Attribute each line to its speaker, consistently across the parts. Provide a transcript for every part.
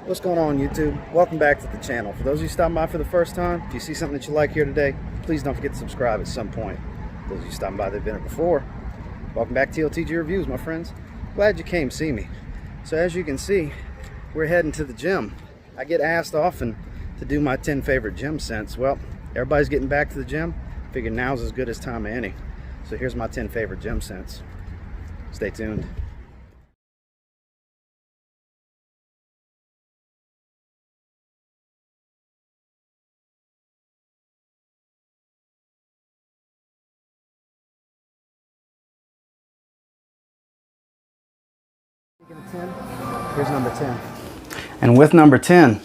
Speaker 1: What's going on, YouTube? Welcome back to the channel. For those of you stopping by for the first time, if you see something that you like here today, please don't forget to subscribe at some point. Those of you stopping by that have been here before, welcome back to TLTG Reviews, my friends. Glad you came see me. So as you can see, we're heading to the gym. I get asked often to do my 10 favorite gym scents. Well, everybody's getting back to the gym. Figure now's as good as time as any. So here's my 10 favorite gym scents. Stay tuned. Here's number 10. And with number 10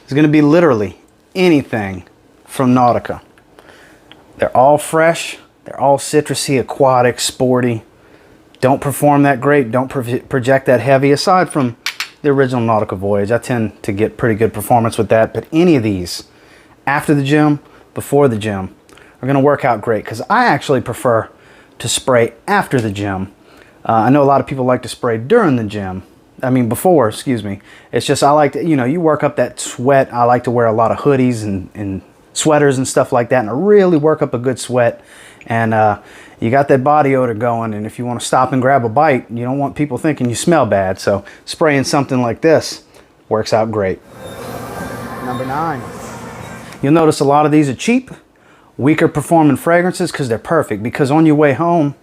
Speaker 1: is going to be literally anything from Nautica. They're all fresh, they're all citrusy, aquatic, sporty. Don't perform that great, don't project that heavy. Aside from the original Nautica Voyage, I tend to get pretty good performance with that. But any of these, after the gym, before the gym, are going to work out great, because I actually prefer to spray after the gym. I know a lot of people like to spray during the gym. I mean, before, excuse me. It's just, I like to, you work up that sweat. I like to wear a lot of hoodies and sweaters and stuff like that, and I really work up a good sweat. And you got that body odor going, and if you want to stop and grab a bite, you don't want people thinking you smell bad. So spraying something like this works out great. Number 9. You'll notice a lot of these are cheap, weaker performing fragrances, because they're perfect. Because on your way home,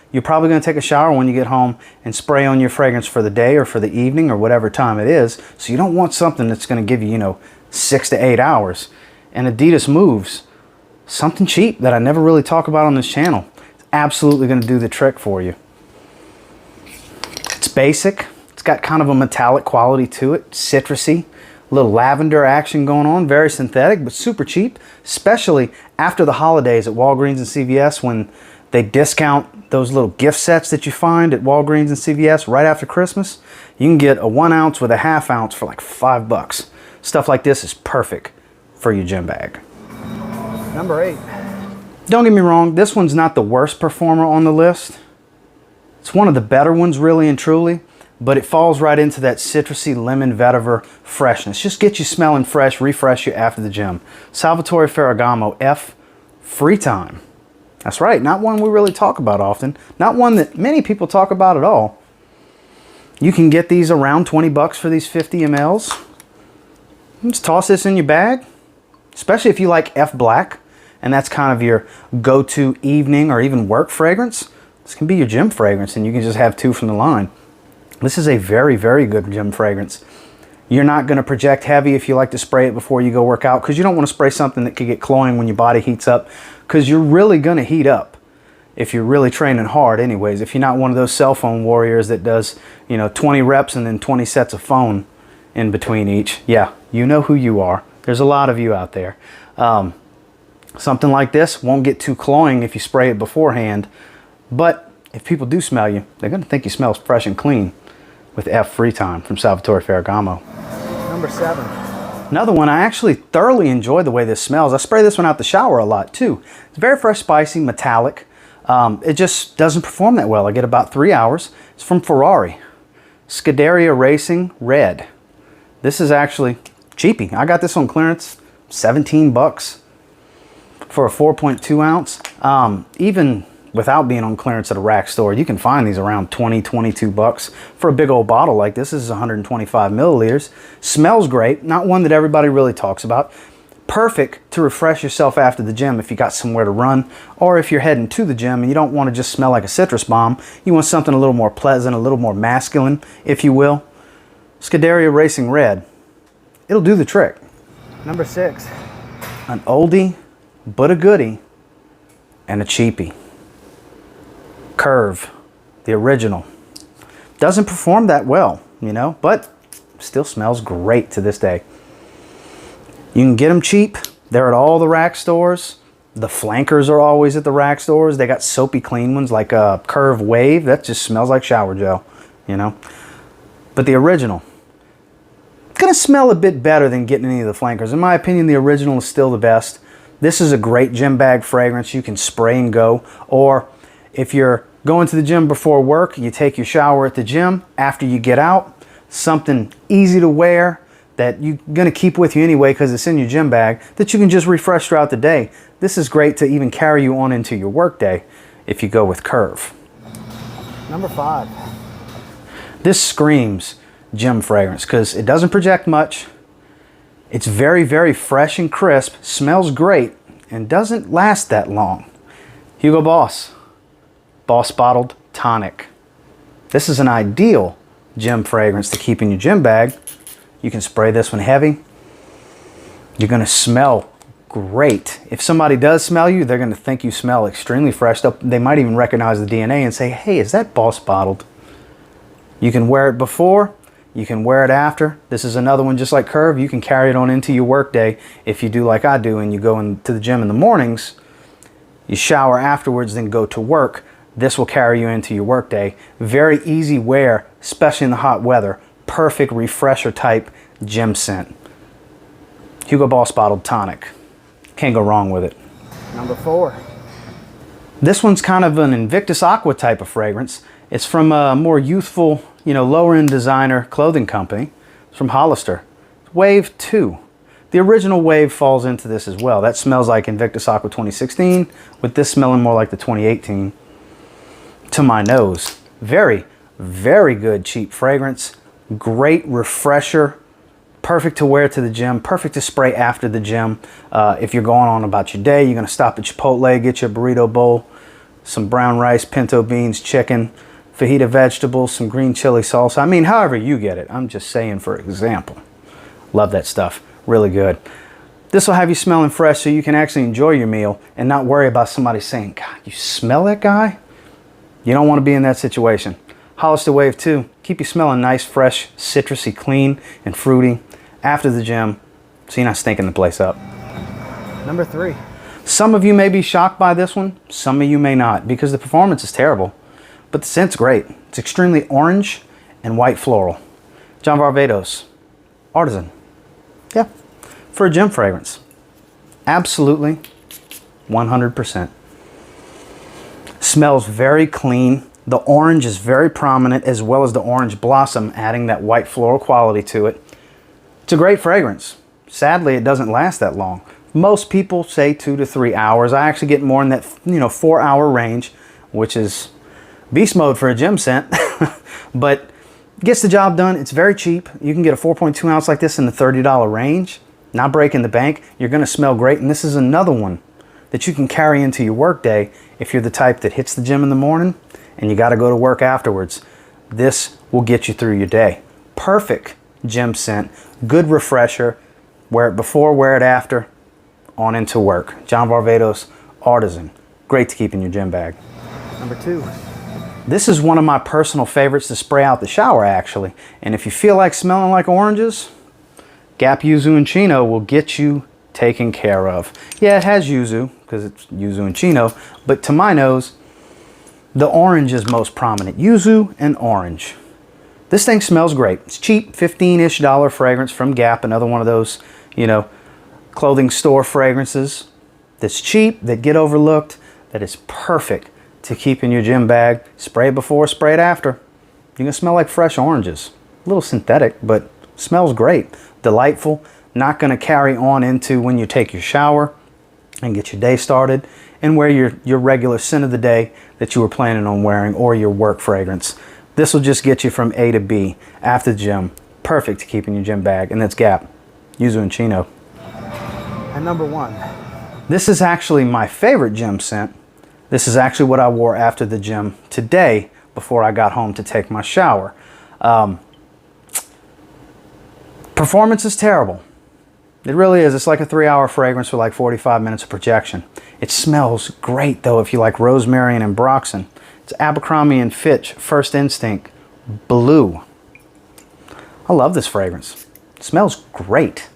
Speaker 1: you're probably going to take a shower when you get home and spray on your fragrance for the day or for the evening or whatever time it is. So you don't want something that's going to give you, 6 to 8 hours. And Adidas Moves, something cheap that I never really talk about on this channel. It's absolutely going to do the trick for you. It's basic. It's got kind of a metallic quality to it, citrusy. A little lavender action going on, very synthetic, but super cheap, especially after the holidays at Walgreens and CVS when they discount those little gift sets that you find at Walgreens and CVS right after Christmas. You can get a 1 ounce with a ½ ounce for like $5. Stuff like this is perfect for your gym bag. Number 8. Don't get me wrong, this one's not the worst performer on the list. It's one of the better ones, really and truly, but it falls right into that citrusy lemon vetiver freshness. Just get you smelling fresh, refresh you after the gym. Salvatore Ferragamo F Free Time. That's right, not one we really talk about often. Not one that many people talk about at all. You can get these around 20 bucks for these 50 mLs. Just toss this in your bag, especially if you like F Black, and that's kind of your go-to evening or even work fragrance. This can be your gym fragrance, and you can just have 2 from the line. This is a very, very good gym fragrance. You're not going to project heavy if you like to spray it before you go work out, because you don't want to spray something that could get cloying when your body heats up, because you're really going to heat up if you're really training hard anyways. If you're not one of those cell phone warriors that does, 20 reps and then 20 sets of phone in between each. Yeah, you know who you are. There's a lot of you out there. Something like this won't get too cloying if you spray it beforehand, but if people do smell you, they're going to think you smell fresh and clean with F Free Time from Salvatore Ferragamo. Number 7. Another one, I actually thoroughly enjoy the way this smells. I spray this one out the shower a lot too. It's very fresh, spicy, metallic. It just doesn't perform that well. I get about 3 hours. It's from Ferrari. Scuderia Racing Red. This is actually cheapy. I got this on clearance, 17 bucks for a 4.2 ounce. Even without being on clearance at a rack store, you can find these around 20, 22 bucks for a big old bottle like this. This is 125 milliliters. Smells great. Not one that everybody really talks about. Perfect to refresh yourself after the gym if you got somewhere to run, or if you're heading to the gym and you don't want to just smell like a citrus bomb. You want something a little more pleasant, a little more masculine, if you will. Scuderia Racing Red. It'll do the trick. Number 6. An oldie, but a goodie, and a cheapie. Curve, the original. Doesn't perform that well, but still smells great to this day. You can get them cheap. They're at all the rack stores. The flankers are always at the rack stores. They got soapy clean ones like a Curve Wave. That just smells like shower gel, But the original, it's gonna smell a bit better than getting any of the flankers. In my opinion, the original is still the best. This is a great gym bag fragrance. You can spray and go, or if you're going to the gym before work, you take your shower at the gym. After you get out, something easy to wear that you're going to keep with you anyway because it's in your gym bag, that you can just refresh throughout the day. This is great to even carry you on into your work day if you go with Curve. Number 5. This screams gym fragrance because it doesn't project much. It's very, very fresh and crisp, smells great, and doesn't last that long. Hugo Boss Bottled Tonic. This is an ideal gym fragrance to keep in your gym bag. You can spray this one heavy. You're going to smell great. If somebody does smell you, they're going to think you smell extremely fresh. They might even recognize the DNA and say, hey, is that Boss Bottled? You can wear it before, you can wear it after. This is another one just like Curve. You can carry it on into your work day if you do like I do and you go into the gym in the mornings, you shower afterwards, then go to work. This will carry you into your work day. Very easy wear, especially in the hot weather. Perfect refresher type gym scent. Hugo Boss Bottled Tonic. Can't go wrong with it. Number 4. This one's kind of an Invictus Aqua type of fragrance. It's from a more youthful, lower end designer clothing company. It's from Hollister. Wave 2. The original Wave falls into this as well. That smells like Invictus Aqua 2016, with this smelling more like the 2018 to my nose. Very, very good cheap fragrance. Great refresher. Perfect to wear to the gym. Perfect to spray after the gym. If you're going on about your day, you're going to stop at Chipotle, get your burrito bowl, some brown rice, pinto beans, chicken, fajita vegetables, some green chili salsa. I mean, however you get it. I'm just saying for example. Love that stuff. Really good. This will have you smelling fresh so you can actually enjoy your meal and not worry about somebody saying, God, you smell that guy? You don't want to be in that situation. Hollister Wave 2. Keep you smelling nice, fresh, citrusy, clean, and fruity after the gym so you're not stinking the place up. Number 3. Some of you may be shocked by this one. Some of you may not because the performance is terrible. But the scent's great. It's extremely orange and white floral. Varvatos. Artisan. Yeah. For a gym fragrance. Absolutely. 100%. Smells very clean. The orange is very prominent as well as the orange blossom, adding that white floral quality to it. It's a great fragrance. Sadly, it doesn't last that long. Most people say 2 to 3 hours. I actually get more in that 4-hour range, which is beast mode for a gym scent. But gets the job done. It's very cheap. You can get a 4.2 ounce like this in the $30 range. Not breaking the bank. You're going to smell great. And this is another one that you can carry into your work day if you're the type that hits the gym in the morning and you got to go to work afterwards. This will get you through your day. Perfect gym scent. Good refresher. Wear it before, wear it after. On into work. Varvatos Artisan. Great to keep in your gym bag. Number 2. This is one of my personal favorites to spray out the shower, actually. And if you feel like smelling like oranges, Gap Yuzu Chino will get you taken care of. Yeah, it has Yuzu, because it's Yuzu Chino, but to my nose, the orange is most prominent. Yuzu and orange. This thing smells great. It's cheap, $15-ish fragrance from Gap, another one of those, clothing store fragrances that's cheap, that get overlooked, that is perfect to keep in your gym bag. Spray it before, spray it after. You can smell like fresh oranges. A little synthetic, but smells great. Delightful. Not going to carry on into when you take your shower and get your day started and wear your regular scent of the day that you were planning on wearing or your work fragrance. This will just get you from A to B after the gym. Perfect to keep in your gym bag. And that's Gap. Yuzu Chino. And number 1. This is actually my favorite gym scent. This is actually what I wore after the gym today before I got home to take my shower. Performance is terrible. It really is. It's like a 3-hour fragrance with like 45 minutes of projection. It smells great though if you like rosemary and ambroxan. It's Abercrombie and Fitch First Instinct Blue. I love this fragrance. It smells great.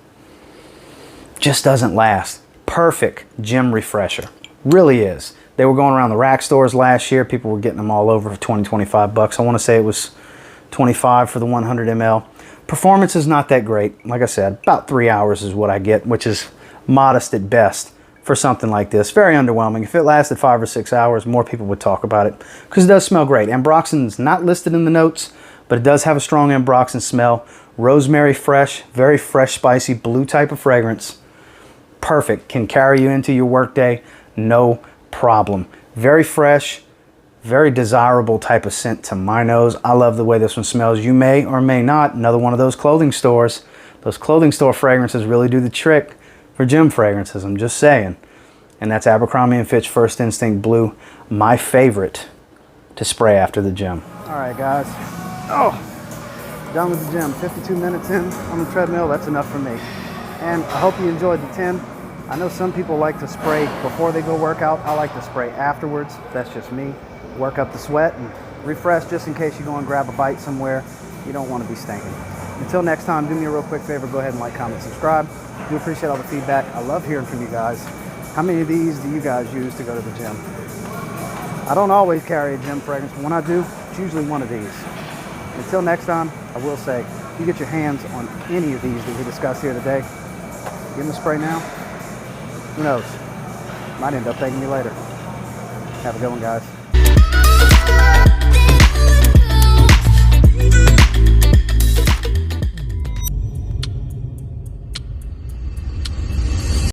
Speaker 1: Just doesn't last. Perfect gym refresher. Really is. They were going around the rack stores last year. People were getting them all over for 20, 25 bucks. I want to say it was 25 for the 100 ml. Performance is not that great. Like I said, about 3 hours is what I get, which is modest at best for something like this. Very underwhelming. If it lasted 5 or 6 hours, more people would talk about it because it does smell great. Ambroxan is not listed in the notes, but it does have a strong ambroxan smell. Rosemary fresh, very fresh, spicy, blue type of fragrance. Perfect. Can carry you into your workday, no problem. Very fresh, very desirable type of scent to my nose. I love the way this one smells. You may or may not. Another one of those clothing stores. Those clothing store fragrances really do the trick for gym fragrances. I'm just saying. And that's Abercrombie and Fitch First Instinct Blue, my favorite to spray after the gym. All right, guys. Oh, done with the gym. 52 minutes in on the treadmill. That's enough for me. And I hope you enjoyed the 10. I know some people like to spray before they go work out. I like to spray afterwards. That's just me. Work up the sweat and refresh just in case you go and grab a bite somewhere. You don't want to be stinking. Until next time, do me a real quick favor. Go ahead and like, comment, subscribe. Do appreciate all the feedback. I love hearing from you guys. How many of these do you guys use to go to the gym? I don't always carry a gym fragrance, but when I do, it's usually one of these. Until next time, I will say, if you get your hands on any of these that we discussed here today, give them a spray now. Who knows? Might end up thanking me later. Have a good one, guys.